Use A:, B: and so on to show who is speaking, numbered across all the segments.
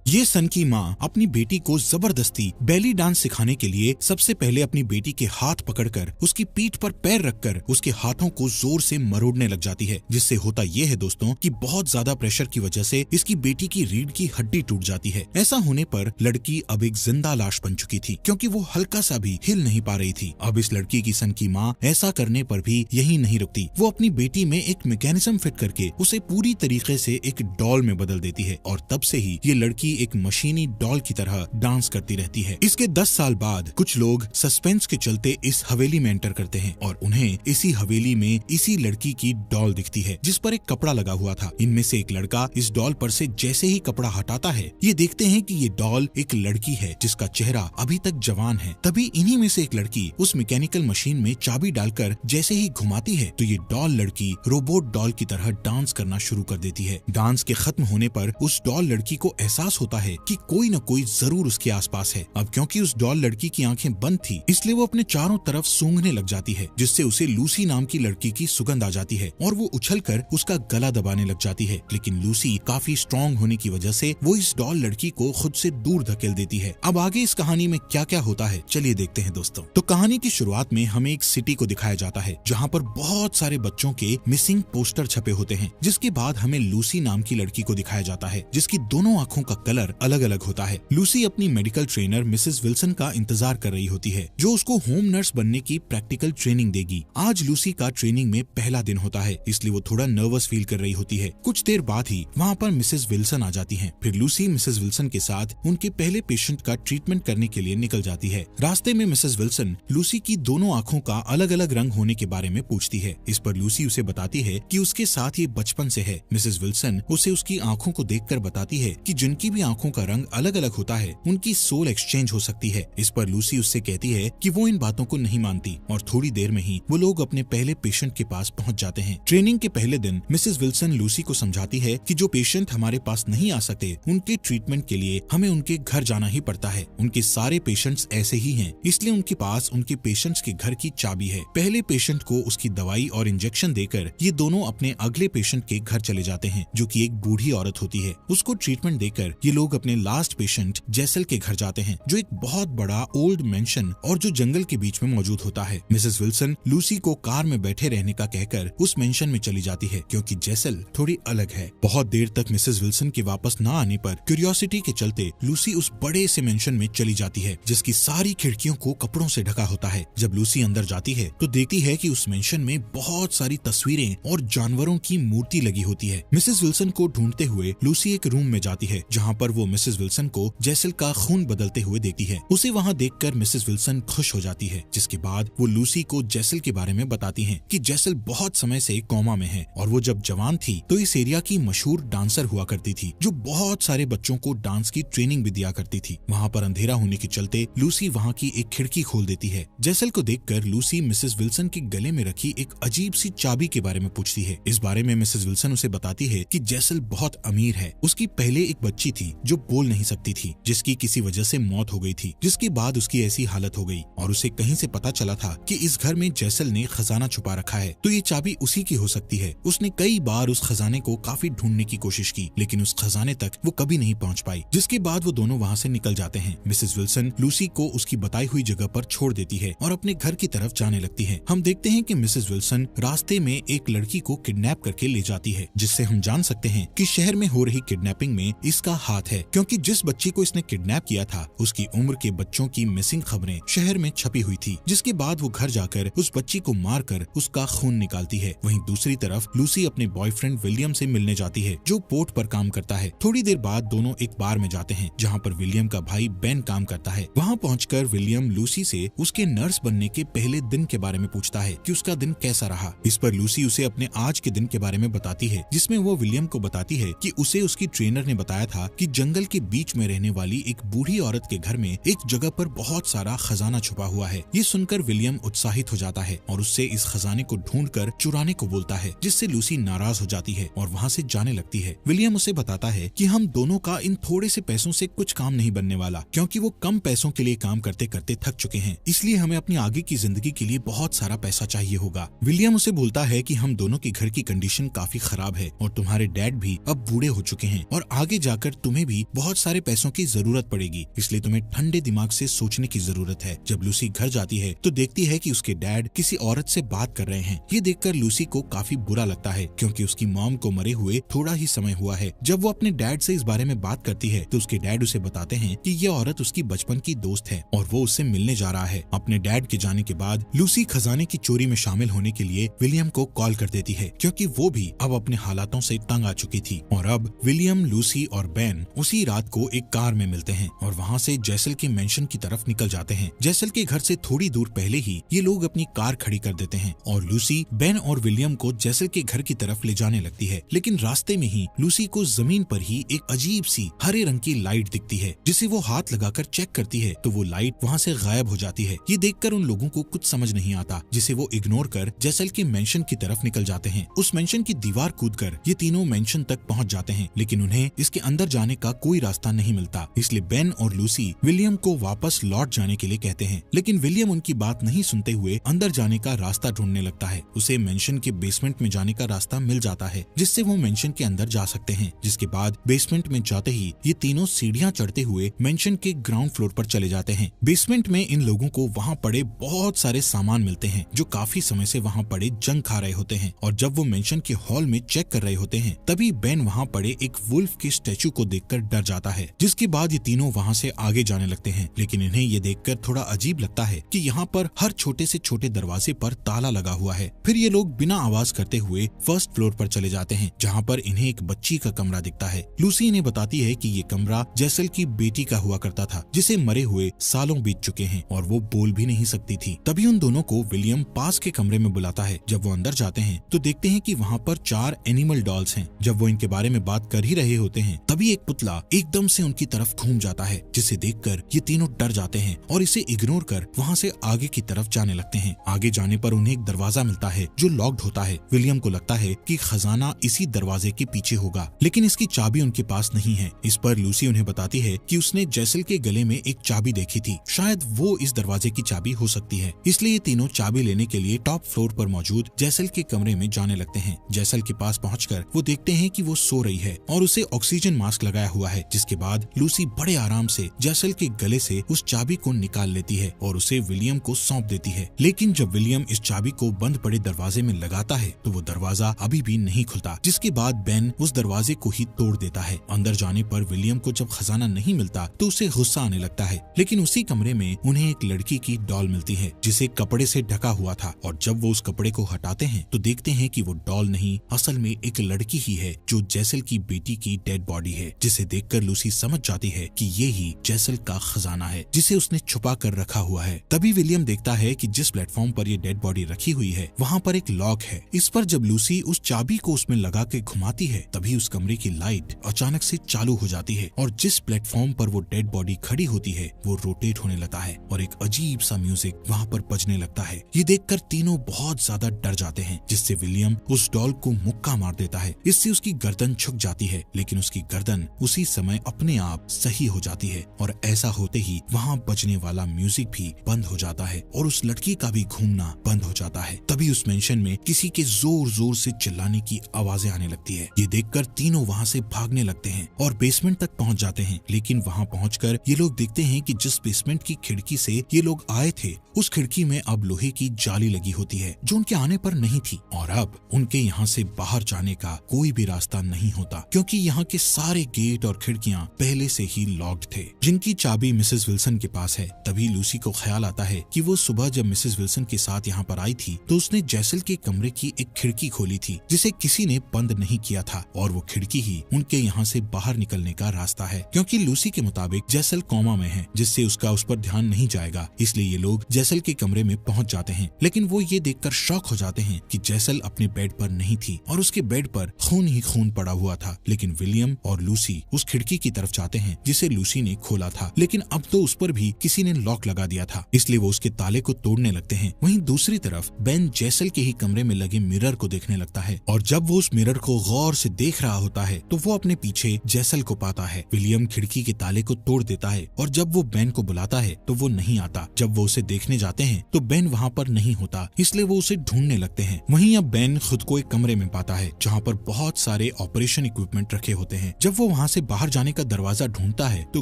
A: ये सन की माँ अपनी बेटी को जबरदस्ती बेली डांस सिखाने के लिए सबसे पहले अपनी बेटी के हाथ पकड़कर उसकी पीठ पर पैर रखकर उसके हाथों को जोर से मरोड़ने लग जाती है, जिससे होता ये है दोस्तों कि बहुत ज्यादा प्रेशर की वजह से इसकी बेटी की रीढ़ की हड्डी टूट जाती है। ऐसा होने पर लड़की अब एक जिंदा लाश बन चुकी थी, क्योंकि वो हल्का सा भी हिल नहीं पा रही थी। अब इस लड़की की सन की माँ ऐसा करने पर भी यही नहीं रुकती, वो अपनी बेटी में एक मैकेनिज्म फिट करके उसे पूरी तरीके से एक डॉल में बदल देती है और तब से ही ये लड़की एक मशीनी डॉल की तरह डांस करती रहती है। इसके 10 साल बाद कुछ लोग सस्पेंस के चलते इस हवेली में एंटर करते हैं और उन्हें इसी हवेली में इसी लड़की की डॉल दिखती है, जिस पर एक कपड़ा लगा हुआ था। इनमें से एक लड़का इस डॉल पर से जैसे ही कपड़ा हटाता है, ये देखते हैं कि ये डॉल एक लड़की है जिसका चेहरा अभी तक जवान है। तभी इन्हीं में से एक लड़की उस मैकेनिकल मशीन में चाबी डालकर जैसे ही घुमाती है तो ये डॉल लड़की रोबोट डॉल की तरह डांस करना शुरू कर देती है। डांस के खत्म होने पर उस डॉल लड़की को एहसास होता है कि कोई न कोई जरूर उसके आसपास है। अब क्योंकि उस डॉल लड़की की आंखें बंद थी, इसलिए वो अपने चारों तरफ सूंघने लग जाती है, जिससे उसे लूसी नाम की लड़की की सुगंध आ जाती है और वो उछलकर उसका गला दबाने लग जाती है। लेकिन लूसी काफी स्ट्रॉन्ग होने की वजह से वो इस डॉल लड़की को खुद से दूर धकेल देती है। अब आगे इस कहानी में क्या क्या होता है, चलिए देखते हैं दोस्तों। तो कहानी की शुरुआत में हमें एक सिटी को दिखाया जाता है जहाँ पर बहुत सारे बच्चों के मिसिंग पोस्टर छपे होते हैं। जिसके बाद हमें लूसी नाम की लड़की को दिखाया जाता है जिसकी दोनों आंखों का कलर अलग अलग होता है। लूसी अपनी मेडिकल ट्रेनर मिसेस विल्सन का इंतजार कर रही होती है, जो उसको होम नर्स बनने की प्रैक्टिकल ट्रेनिंग देगी। आज लूसी का ट्रेनिंग में पहला दिन होता है, इसलिए वो थोड़ा नर्वस फील कर रही होती है। कुछ देर बाद ही वहाँ पर मिसेस विल्सन आ जाती हैं। फिर लूसी मिसेस विल्सन के साथ उनके पहले पेशेंट का ट्रीटमेंट करने के लिए निकल जाती है। रास्ते में मिसेस विल्सन लूसी की दोनों आंखों का अलग अलग रंग होने के बारे में पूछती है। इस पर लूसी उसे बताती है कि उसके साथ ये बचपन से है। मिसेस विल्सन उसे उसकी आंखों को देखकर बताती है कि जिनकी भी आंखों का रंग अलग अलग होता है उनकी सोल एक्सचेंज हो सकती है। इस पर लूसी उससे कहती है कि वो इन बातों को नहीं मानती और थोड़ी देर में ही वो लोग अपने पहले पेशेंट के पास पहुंच जाते हैं। ट्रेनिंग के पहले दिन मिसेस विल्सन लूसी को समझाती है कि जो पेशेंट हमारे पास नहीं आ सकते उनके ट्रीटमेंट के लिए हमें उनके घर जाना ही पड़ता है। उनके सारे पेशेंट्स ऐसे ही हैं, इसलिए उनके पास उनके पेशेंट्स के घर की चाबी है। पहले पेशेंट को उसकी दवाई और इंजेक्शन देकर ये दोनों अपने अगले पेशेंट के घर चले जाते हैं, जो कि एक बूढ़ी औरत होती है। उसको ट्रीटमेंट देकर ये लोग अपने लास्ट पेशेंट जैसल के घर जाते हैं, जो एक बहुत बड़ा ओल्ड मेंशन और जो जंगल के बीच में मौजूद होता है। मिसेस विल्सन लूसी को कार में बैठे रहने का कहकर उस मेंशन में चली जाती है, क्योंकि जैसल थोड़ी अलग है। बहुत देर तक मिसेस विल्सन के वापस न आने पर क्यूरियोसिटी के चलते लूसी उस बड़े से मेंशन में चली जाती है, जिसकी सारी खिड़कियों को कपड़ों से ढका होता है। जब लूसी अंदर जाती है तो देखती है कि उस मेंशन में बहुत सारी तस्वीरें और जानवरों की मूर्ति लगी होती है। मिसेस विल्सन को ढूंढते हुए लूसी एक रूम में जाती है, जहाँ पर वो मिसेस विल्सन को जैसल का खून बदलते हुए देखती है। उसे वहाँ देखकर मिसेस विल्सन खुश हो जाती है, जिसके बाद वो लूसी को जैसल के बारे में बताती हैं कि जैसल बहुत समय से कोमा में है और वो जब जवान थी तो इस एरिया की मशहूर डांसर हुआ करती थी, जो बहुत सारे बच्चों को डांस की ट्रेनिंग भी दिया करती थी। वहाँ पर अंधेरा होने के चलते लूसी वहाँ की एक खिड़की खोल देती है। जैसल को देखकर लूसी मिसेस विल्सन के गले में रखी एक अजीब सी चाबी के बारे में पूछती है। इस बारे में मिसेस विल्सन उसे बताती है कि जैसल बहुत अमीर है। उसकी पहले एक बच्ची थी जो बोल नहीं सकती थी, जिसकी किसी वजह से मौत हो गई थी, जिसके बाद उसकी ऐसी हालत हो गई और उसे कहीं से पता चला था कि इस घर में जैसल ने खजाना छुपा रखा है, तो ये चाबी उसी की हो सकती है। उसने कई बार उस खजाने को काफी ढूंढने की कोशिश की, लेकिन उस खजाने तक वो कभी नहीं पहुंच पाई, जिसके बाद वो दोनों वहाँ से निकल जाते हैं। मिसेस विल्सन लूसी को उसकी बताई हुई जगह पर छोड़ देती है और अपने घर की तरफ जाने लगती है। हम देखते हैं कि मिसेस विल्सन रास्ते में एक लड़की को किडनैप करके ले जाती है, जिससे हम जान सकते हैं कि शहर में हो रही किडनैपिंग में इसका हाथ है, क्योंकि जिस बच्ची को इसने किडनैप किया था उसकी उम्र के बच्चों की मिसिंग खबरें शहर में छपी हुई थी, जिसके बाद वो घर जाकर उस बच्ची को मारकर उसका खून निकालती है। वहीं दूसरी तरफ लूसी अपने बॉयफ्रेंड विलियम से मिलने जाती है, जो पोर्ट पर काम करता है। थोड़ी देर बाद दोनों एक बार में जाते हैं, जहाँ पर विलियम का भाई बेन काम करता है। वहाँ पहुंचकर विलियम लूसी से उसके नर्स बनने के पहले दिन के बारे में पूछता है कि उसका दिन कैसा रहा। इस पर लूसी उसे अपने आज के दिन के बारे में बताती है, जिसमें वो विलियम को बताती है कि उसे उसकी ट्रेनर ने बताया था कि जंगल के बीच में रहने वाली एक बूढ़ी औरत के घर में एक जगह पर बहुत सारा खजाना छुपा हुआ है। ये सुनकर विलियम उत्साहित हो जाता है और उससे इस खजाने को ढूंढकर चुराने को बोलता है, जिससे लूसी नाराज हो जाती है और वहाँ से जाने लगती है। विलियम उसे बताता है कि हम दोनों का इन थोड़े से पैसों से कुछ काम नहीं बनने वाला, क्योंकि वो कम पैसों के लिए काम करते करते थक चुके हैं, इसलिए हमें अपनी आगे की जिंदगी के लिए बहुत सारा पैसा चाहिए होगा। विलियम उसे बोलता है कि हम दोनों के घर की कंडीशन काफी खराब है और तुम्हारे डैड भी अब बूढ़े हो चुके हैं और आगे जाकर तुम्हें तुम्हें भी बहुत सारे पैसों की जरूरत पड़ेगी, इसलिए तुम्हें ठंडे दिमाग से सोचने की जरूरत है। जब लूसी घर जाती है तो देखती है कि उसके डैड किसी औरत से बात कर रहे हैं। ये देखकर लूसी को काफी बुरा लगता है, क्योंकि उसकी मॉम को मरे हुए थोड़ा ही समय हुआ है। जब वो अपने डैड से इस बारे में बात करती है तो उसके डैड उसे बताते हैं कि ये औरत उसकी बचपन की दोस्त है और वो उससे मिलने जा रहा है। अपने डैड के जाने के बाद लूसी खजाने की चोरी में शामिल होने के लिए विलियम को कॉल कर देती है, क्योंकि वो भी अब अपने हालातों से तंग आ चुकी थी। और अब विलियम, लूसी और बेन उसी रात को एक कार में मिलते हैं और वहाँ से जैसल के मेंशन की तरफ निकल जाते हैं। जैसल के घर से थोड़ी दूर पहले ही ये लोग अपनी कार खड़ी कर देते हैं और लूसी बेन और विलियम को जैसल के घर की तरफ ले जाने लगती है। लेकिन रास्ते में ही लूसी को जमीन पर ही एक अजीब सी हरे रंग की लाइट दिखती है, जिसे वो हाथ लगाकर चेक करती है तो वो लाइट वहाँ से गायब हो जाती है। ये देखकर उन लोगों को कुछ समझ नहीं आता, जिसे वो इग्नोर कर जैसल के मेंशन की तरफ निकल जाते हैं। उस मेंशन की दीवार कूदकर ये तीनों मेंशन तक पहुँच जाते हैं, लेकिन उन्हें इसके अंदर जाने का कोई रास्ता नहीं मिलता। इसलिए बेन और लूसी विलियम को वापस लौट जाने के लिए कहते हैं, लेकिन विलियम उनकी बात नहीं सुनते हुए अंदर जाने का रास्ता ढूंढने लगता है। उसे मेंशन के बेसमेंट में जाने का रास्ता मिल जाता है, जिससे वो मेंशन के अंदर जा सकते हैं। जिसके बाद बेसमेंट में जाते ही ये तीनों सीढ़ियां चढ़ते हुए मेंशन के ग्राउंड फ्लोर पर चले जाते हैं। बेसमेंट में इन लोगों को वहाँ पड़े बहुत सारे सामान मिलते हैं, जो काफी समय से वहाँ पड़े जंग खा रहे होते हैं। और जब वो मेंशन के हॉल में चेक कर रहे होते हैं, तभी बेन वहाँ पड़े एक वुल्फ के स्टैचू को देखकर डर जाता है। जिसके बाद ये तीनों वहाँ से आगे जाने लगते हैं, लेकिन इन्हें ये देखकर थोड़ा अजीब लगता है कि यहाँ पर हर छोटे से छोटे दरवाजे पर ताला लगा हुआ है। फिर ये लोग बिना आवाज करते हुए फर्स्ट फ्लोर पर चले जाते हैं, जहाँ पर इन्हें एक बच्ची का कमरा दिखता है। लूसी इन्हें बताती है कि ये कमरा जैसल की बेटी का हुआ करता था, जिसे मरे हुए सालों बीत चुके हैं और वो बोल भी नहीं सकती थी। तभी उन दोनों को विलियम पास के कमरे में बुलाता है। जब वो अंदर जाते हैं तो देखते हैं कि वहाँ पर 4 एनिमल डॉल्स हैं। जब वो इनके बारे में बात कर ही रहे होते हैं, तभी एक पुतला एकदम से उनकी तरफ घूम जाता है, जिसे देखकर ये तीनों डर जाते हैं और इसे इग्नोर कर वहाँ से आगे की तरफ जाने लगते हैं। आगे जाने पर उन्हें एक दरवाजा मिलता है जो लॉक्ड होता है। विलियम को लगता है कि खजाना इसी दरवाजे के पीछे होगा, लेकिन इसकी चाबी उनके पास नहीं है। इस पर लूसी उन्हें बताती है कि उसने जैसल के गले में एक चाबी देखी थी, शायद वो इस दरवाजे की चाबी हो सकती है। इसलिए ये तीनों चाबी लेने के लिए टॉप फ्लोर पर मौजूद जैसल के कमरे में जाने लगते हैं। जैसल के पास पहुंचकर वो देखते हैं कि वो सो रही है और उसे ऑक्सीजन मास्क लगाया हुआ है। जिसके बाद लूसी बड़े आराम से जैसल के गले से उस चाबी को निकाल लेती है और उसे विलियम को सौंप देती है। लेकिन जब विलियम इस चाबी को बंद पड़े दरवाजे में लगाता है तो वो दरवाजा अभी भी नहीं खुलता। जिसके बाद बेन उस दरवाजे को ही तोड़ देता है। अंदर जाने पर विलियम को जब खजाना नहीं मिलता तो उसे गुस्सा आने लगता है, लेकिन उसी कमरे में उन्हें एक लड़की की डॉल मिलती है, जिसे कपड़े से ढका हुआ था। और जब वो उस कपड़े को हटाते हैं तो देखते हैं कि वो डॉल नहीं, असल में एक लड़की ही है, जो जैसल की बेटी की डेड बॉडी है। जिसे देखकर लूसी समझ जाती है कि ये ही जैसल का खजाना है, जिसे उसने छुपा कर रखा हुआ है। तभी विलियम देखता है कि जिस प्लेटफॉर्म पर ये डेड बॉडी रखी हुई है, वहाँ पर एक लॉक है। इस पर जब लूसी उस चाबी को उसमें लगा के घुमाती है, तभी उस कमरे की लाइट अचानक से चालू हो जाती है और जिस प्लेटफॉर्म पर वो डेड बॉडी खड़ी होती है वो रोटेट होने लगता है और एक अजीब सा म्यूजिक वहाँ पर बजने लगता है। ये देखकर तीनों बहुत ज्यादा डर जाते हैं, जिससे विलियम उस डॉल को मुक्का मार देता है। इससे उसकी गर्दन झुक जाती है, लेकिन उसकी गर्दन उसी समय अपने आप सही हो जाती है और ऐसा होते ही वहाँ बजने वाला म्यूजिक भी बंद हो जाता है और उस लड़की का भी घूमना बंद हो जाता है। तभी उस मेंशन में किसी के जोर जोर से चिल्लाने की आवाजें आने लगती है। ये देखकर तीनों वहाँ से भागने लगते हैं और बेसमेंट तक पहुँच जाते हैं। लेकिन वहाँ पहुँचकर ये लोग देखते हैं कि जिस बेसमेंट की खिड़की से ये लोग आए थे, उस खिड़की में अब लोहे की जाली लगी होती है, जो उनके आने पर नहीं थी। और अब उनके यहाँ से बाहर जाने का कोई भी रास्ता नहीं होता, क्योंकि यहाँ के सारे गेट और खिड़कियाँ पहले से ही लॉक्ड थे, जिनकी चाबी मिसेस विल्सन के पास है। तभी लूसी को ख्याल आता है कि वो सुबह जब मिसेस विल्सन के साथ यहाँ पर आई थी तो उसने जैसल के कमरे की एक खिड़की खोली थी, जिसे किसी ने बंद नहीं किया था, और वो खिड़की ही उनके यहाँ से बाहर निकलने का रास्ता है। क्योंकि लूसी के मुताबिक जैसल कोमा में है, जिससे उसका उस पर ध्यान नहीं जाएगा, इसलिए ये लोग जैसल के कमरे में पहुंच जाते हैं। लेकिन वो ये देखकर शॉक हो जाते हैं कि जैसल अपने बेड पर नहीं थी और उसके बेड पर खून ही खून पड़ा हुआ था। लेकिन विलियम और लूसी उस खिड़की की तरफ जाते हैं जिसे लूसी ने खोला था, लेकिन अब तो उस पर भी किसी ने लॉक लगा दिया था, इसलिए वो उसके ताले को तोड़ने लगते हैं। वहीं दूसरी तरफ बेन जैसल के ही कमरे में लगे मिरर को देखने लगता है और जब वो उस मिरर को गौर से देख रहा होता है तो वो अपने पीछे जैसल को पाता है। विलियम खिड़की के ताले को तोड़ देता है और जब वो बेन को बुलाता है तो वो नहीं आता। जब वो उसे देखने जाते हैं तो बेन वहाँ पर नहीं होता, इसलिए वो उसे ढूंढने लगते हैं। वहीं अब बेन खुद को एक कमरे में पाता है जहाँ पर बहुत सारे ऑपरेशन इक्विपमेंट रखे होते हैं। जब वो वहाँ से बाहर जाने का दरवाजा ढूंढता है तो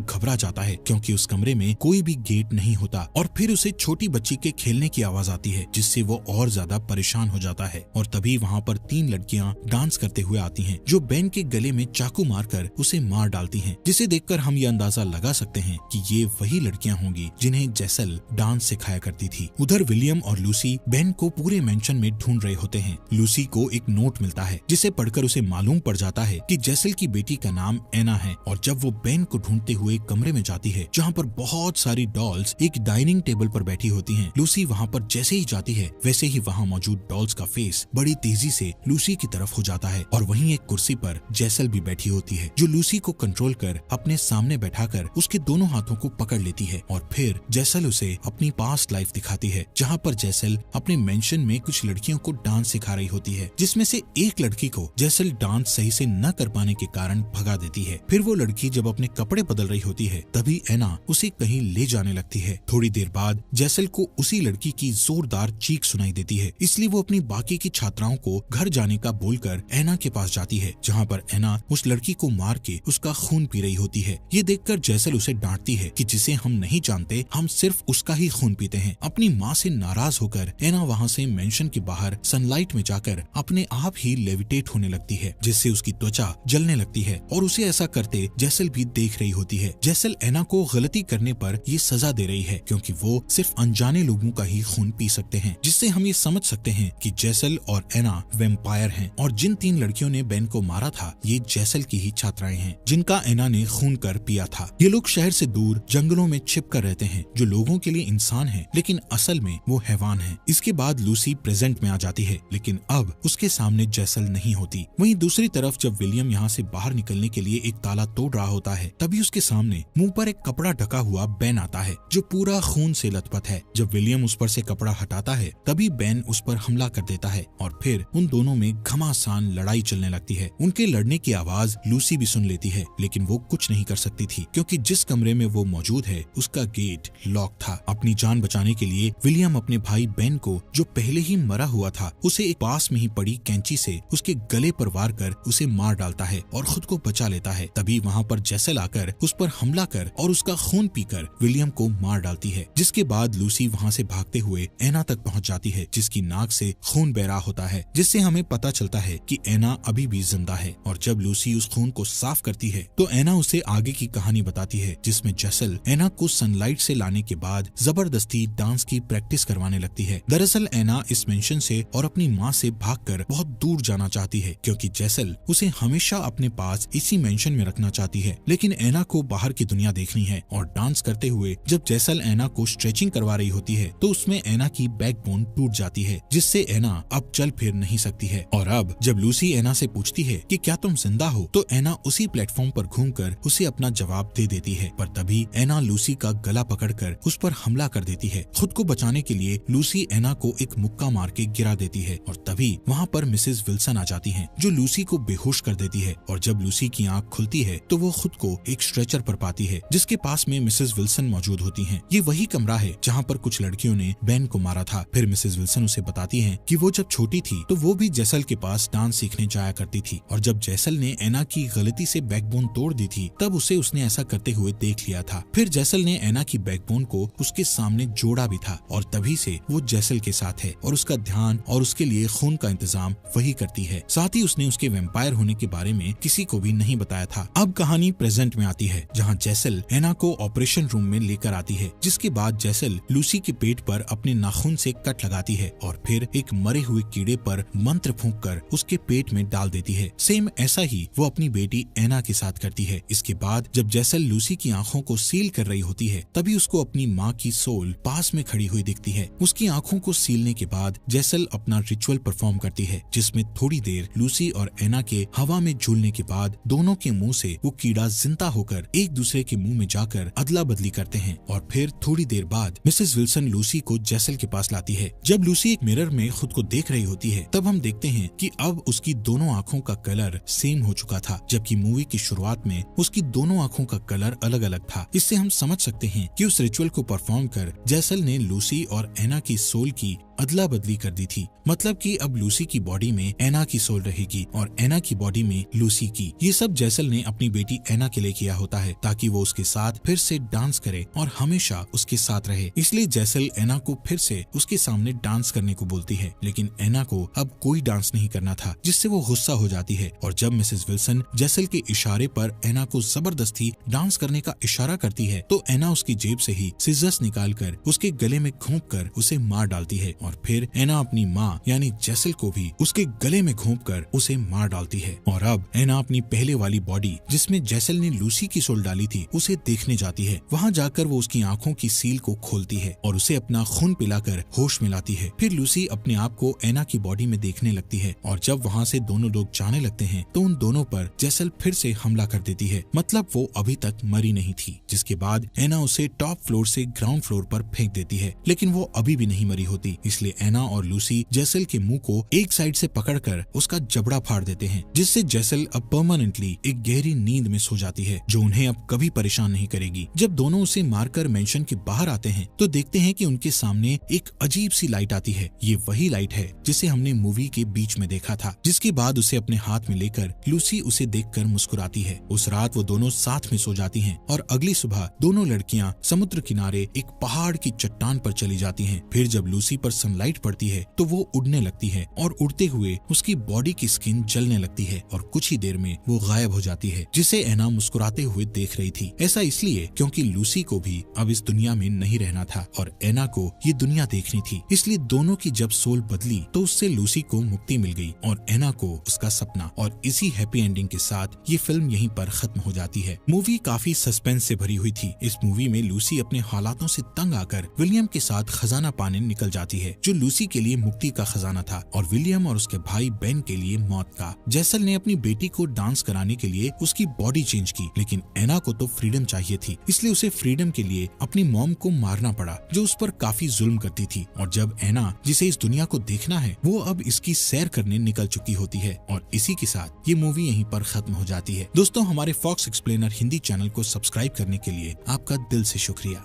A: घबरा जाता है क्योंकि उस कमरे में कोई भी गेट नहीं होता और फिर उसे छोटी बच्ची के खेलने की आवाज आती है जिससे वो और ज्यादा परेशान हो जाता है। और तभी वहाँ पर 3 लड़कियाँ डांस करते हुए आती हैं जो बेन के गले में चाकू मारकर उसे मार डालती हैं, जिसे देखकर हम ये अंदाजा लगा सकते हैं कि ये वही लड़कियाँ होंगी जिन्हें जेसल डांस सिखाया करती थी। उधर विलियम और लूसी बेन को पूरे मेंशन में ढूंढ रहे होते हैं। लूसी को एक नोट मिलता है जिसे पढ़कर उसे मालूम पड़ जाता है कि जेसल की बेटी का नाम एना है। और जब वो बेन को ढूंढते हुए कमरे में जाती है जहाँ पर बहुत सारी डॉल्स एक डाइनिंग टेबल पर बैठी होती हैं, लूसी वहाँ पर जैसे ही जाती है वैसे ही वहाँ मौजूद डॉल्स का फेस बड़ी तेजी से लूसी की तरफ हो जाता है और वहीं एक कुर्सी पर जेसल भी बैठी होती है जो लूसी को कंट्रोल कर अपने सामने बैठाकर उसके दोनों हाथों को पकड़ लेती है। और फिर जेसल उसे अपनी पास्ट लाइफ दिखाती है जहाँ पर जेसल अपने मेंशन में कुछ लड़कियों को डांस सिखा रही होती है, जिसमें से एक लड़की को जेसल डांस सही से न कर पाने के कारण भगा देती है। फिर वो लड़की जब अपने कपड़े बदल रही होती है तभी एना उसे कहीं ले जाने लगती है। थोड़ी देर बाद जेसल को उसी लड़की की जोरदार चीख सुनाई देती है, इसलिए वो अपनी बाकी की छात्राओं को घर जाने का बोलकर एना के पास जाती है जहाँ पर एना उस लड़की को मार के उसका खून पी रही होती है। ये देखकर जेसल उसे डांटती है कि जिसे हम नहीं जानते हम सिर्फ उसका ही खून पीते हैं। अपनी माँ से नाराज होकर एना वहाँ से मेंशन के बाहर सनलाइट में जाकर अपने आप ही लेविटेट होने लगती है जिससे उसकी त्वचा जलने लगती है और उसे ऐसा करते जेसल भी देख रही होती है। जेसल एना को गलती करने पर ये सजा दे रही है क्योंकि वो सिर्फ अनजाने लोगों का ही खून पी सकते हैं, जिससे हम ये समझ सकते हैं कि जेसल और एना वेम्पायर हैं और जिन 3 लड़कियों ने बेन को मारा था ये जेसल की ही छात्राएं हैं जिनका एना ने खून कर पिया था। ये लोग शहर से दूर जंगलों में छिप कर रहते हैं जो लोगों के लिए इंसान है लेकिन असल में वो हैवान है। इसके बाद लूसी प्रेजेंट में आ जाती है लेकिन अब उसके सामने जेसल नहीं होती। वहीं दूसरी तरफ जब विलियम यहाँ से बाहर निकलने के लिए एक ताला तोड़ रहा होता है तभी उसके सामने मुंह पर एक कपड़ा ढका हुआ बेन आता है जो पूरा खून से लथपथ है। जब विलियम उस पर से कपड़ा हटाता है तभी बेन उस पर हमला कर देता है और फिर उन दोनों में घमासान लड़ाई चलने लगती है। उनके लड़ने की आवाज लूसी भी सुन लेती है लेकिन वो कुछ नहीं कर सकती थी क्योंकि जिस कमरे में वो मौजूद है उसका गेट लॉक था। अपनी जान बचाने के लिए विलियम अपने भाई बेन को जो पहले ही मरा हुआ था उसे एक पास में ही पड़ी कैंची से उसके गले पर वार कर उसे मार डालता है और खुद को बचा लेता है। तभी वहाँ पर जेसल आकर उस पर हमला कर और उसका खून पीकर विलियम को मार डालती है, जिसके बाद लूसी वहाँ से भागते हुए एना तक पहुँच जाती है जिसकी नाक से खून बह रहा होता है, जिससे हमें पता चलता है कि एना अभी भी जिंदा है। और जब लूसी उस खून को साफ करती है तो एना उसे आगे की कहानी बताती है जिसमें जेसल एना को सनलाइट से लाने के बाद जबरदस्ती डांस की प्रैक्टिस करवाने लगती है। दरअसल एना इस मेंशन से और अपनी माँ से भागकर बहुत दूर जाना चाहती है क्योंकि जेसल उसे हमेशा अपने पास इसी मेंशन में रखना चाहती है, लेकिन एना को बाहर की दुनिया देखनी है। और डांस करते हुए जब जेसल एना को स्ट्रेचिंग करवा रही होती है तो उसमें एना की बैकबोन टूट जाती है जिससे एना अब चल फिर नहीं सकती है। और अब जब लूसी एना से पूछती है कि क्या तुम जिंदा हो तो एना उसी प्लेटफॉर्म पर घूमकर उसे अपना जवाब दे देती है। पर तभी एना लूसी का गला पकड़कर उस पर हमला कर देती है। खुद को बचाने के लिए लूसी एना को एक मुक्का मार के गिरा देती है और तभी वहाँ पर मिसेस विल्सन आ जाती हैं जो लूसी को बेहोश कर देती है। और जब लूसी की आंख खुलती है तो वो खुद को एक स्ट्रेचर पर पाती है जिसके पास में मिसेस विल्सन मौजूद होती हैं। ये वही कमरा है जहाँ पर कुछ लड़कियों ने बेन को मारा था। फिर मिसेस विल्सन उसे बताती हैं कि वो जब छोटी थी तो वो भी जेसल के पास डांस सीखने जाया करती थी और जब जेसल ने एना की गलती से बैकबोन तोड़ दी थी तब उसने ऐसा करते हुए देख लिया था। फिर जेसल ने एना की बैकबोन को उसके सामने जोड़ा भी था और तभी से वो जेसल के साथ है और उसका ध्यान और उसके लिए खून का इंतजाम वही करती है। साथ ही उसने उसके वेम्पायर होने के बारे में किसी को भी नहीं बताया था। अब कहानी प्रेजेंट में आती है जहाँ जेसल एना को ऑपरेशन रूम में लेकर आती है, जिसके बाद जेसल लूसी के पेट पर अपने नाखून से कट लगाती है और फिर एक मरे हुए कीड़े पर मंत्र फूंक कर उसके पेट में डाल देती है। सेम ऐसा ही वो अपनी बेटी एना के साथ करती है। इसके बाद जब जेसल लूसी की आंखों को सील कर रही होती है तभी उसको अपनी माँ की सोल पास में खड़ी हुई दिखती है। उसकी आंखों को सीलने के बाद जेसल अपना रिचुअल परफॉर्म करती है जिसमें थोड़ी देर लूसी और एना के हवा में झूलने के बाद दोनों के मुंह से वो कीड़ा जिंदा होकर एक दूसरे के मुंह में जाकर अदला बदली करते हैं। और फिर थोड़ी देर बाद मिसेस विल्सन लूसी को जेसल के पास लाती है। जब लूसी एक मिरर में खुद को देख रही होती है तब हम देखते हैं कि अब उसकी दोनों आंखों का कलर सेम हो चुका था, जबकि मूवी की शुरुआत में उसकी दोनों आंखों का कलर अलग अलग था। इससे हम समझ सकते हैं कि उस रिचुअल को परफॉर्म कर जेसल ने लूसी और एना की सोल की अदला बदली कर दी थी। मतलब कि अब लूसी की बॉडी में एना की सोल रहेगी और एना की बॉडी में लूसी की। ये सब जैसल ने अपनी बेटी एना के लिए किया होता है ताकि वो उसके साथ फिर से डांस करे और हमेशा उसके साथ रहे। इसलिए जैसल एना को फिर से उसके सामने डांस करने को बोलती है, लेकिन एना को अब कोई डांस नहीं करना था, जिससे वो गुस्सा हो जाती है। और जब मिसेस विल्सन जैसल के इशारे पर एना को जबरदस्ती डांस करने का इशारा करती है तो एना उसकी जेब से ही सिजर्स निकालकर उसके गले में घोंपकर उसे मार डालती है और फिर एना अपनी माँ यानी जैसल को भी उसके गले में घोंपकर उसे मार डालती है। और अब एना अपनी पहले वाली बॉडी जिसमें जैसल ने लूसी की सोल डाली थी उसे देखने जाती है। वहाँ जाकर वो उसकी आंखों की सील को खोलती है और उसे अपना खून पिलाकर होश में लाती है। फिर लूसी अपने आप को एना की बॉडी में देखने लगती है और जब वहाँ से दोनों लोग जाने लगते हैं तो उन दोनों पर जैसल फिर से हमला कर देती है। मतलब वो अभी तक मरी नहीं थी। जिसके बाद एना उसे टॉप फ्लोर से ग्राउंड फ्लोर पर फेंक देती है, लेकिन वो अभी भी नहीं मरी होती। इसलिए एना और लूसी जैसल के मुंह को एक साइड से पकड़कर उसका जबड़ा फाड़ देते हैं, जिससे जैसल अब परमानेंटली एक गहरी नींद में सो जाती है जो उन्हें अब कभी परेशान नहीं करेगी। जब दोनों उसे मारकर मेंशन के बाहर आते हैं तो देखते हैं कि उनके सामने एक अजीब सी लाइट आती है। ये वही लाइट है जिसे हमने मूवी के बीच में देखा था। जिसके बाद उसे अपने हाथ में लेकर लूसी उसे देखकर मुस्कुराती है। उस रात वो दोनों साथ में सो जाती हैं और अगली सुबह दोनों लड़कियां समुद्र किनारे एक पहाड़ की चट्टान पर चली जाती हैं। फिर जब लूसी पर सनलाइट पड़ती है तो वो उड़ने लगती है और उड़ते हुए उसकी बॉडी की स्किन जलने लगती है और कुछ ही देर में वो गायब हो जाती है, जिसे एना मुस्कुराते हुए देख रही थी। ऐसा इसलिए क्योंकि लूसी को भी अब इस दुनिया में नहीं रहना था और एना को ये दुनिया देखनी थी। इसलिए दोनों की जब सोल बदली तो उससे लूसी को मुक्ति मिल गई और एना को उसका सपना। और इसी हैप्पी एंडिंग के साथ ये फिल्म यहीं पर खत्म हो जाती है। मूवी काफी सस्पेंस से भरी हुई थी। इस मूवी में लूसी अपने हालातों से तंग आकर विलियम के साथ खजाना पाने निकल जाती है, जो लूसी के लिए मुक्ति का खजाना था और विलियम और उसके भाई बेन के लिए मौत का। जैसल ने अपनी बेटी को डांस कराने के लिए उसकी बॉडी चेंज की, लेकिन एना को तो फ्रीडम चाहिए थी, इसलिए उसे फ्रीडम के लिए अपनी मॉम को मारना पड़ा, जो उस पर काफी जुल्म करती थी। और जब एना, जिसे इस दुनिया को देखना है, वो अब इसकी सैर करने निकल चुकी होती है और इसी के साथ ये मूवी यहीं पर खत्म हो जाती है। दोस्तों, हमारे फॉक्स एक्सप्लेनर हिंदी चैनल को सब्सक्राइब करने के लिए आपका दिल से शुक्रिया।